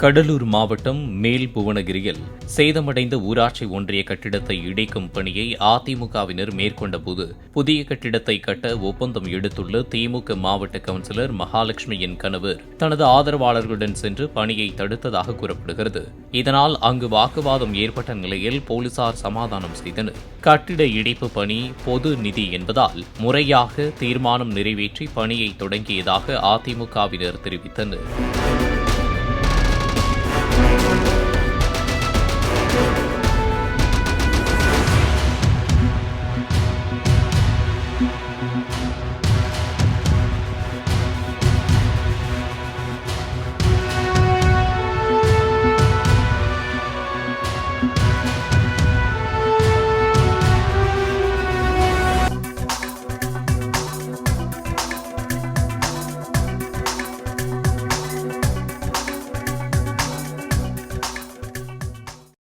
கடலூர் மாவட்டம் மேல் புவனகிரியில் சேதமடைந்த ஊராட்சி ஒன்றிய கட்டிடத்தை இடிக்கும் பணியை அதிமுகவினர் மேற்கொண்டபோது புதிய கட்டிடத்தை கட்ட ஒப்பந்தம் எடுத்துள்ள திமுக மாவட்ட கவுன்சிலர் மகாலட்சுமியின் கணவர் தனது ஆதரவாளர்களுடன் சென்று பணியை தடுத்ததாக கூறப்படுகிறது. இதனால் அங்கு வாக்குவாதம் ஏற்பட்ட நிலையில் போலீசார் சமாதானம் செய்தனர். கட்டிட இடிப்பு பணி பொது நிதி என்பதால் முறையாக தீர்மானம் நிறைவேற்றி பணியை தொடங்கியதாக அதிமுகவினர் தெரிவித்தனர்.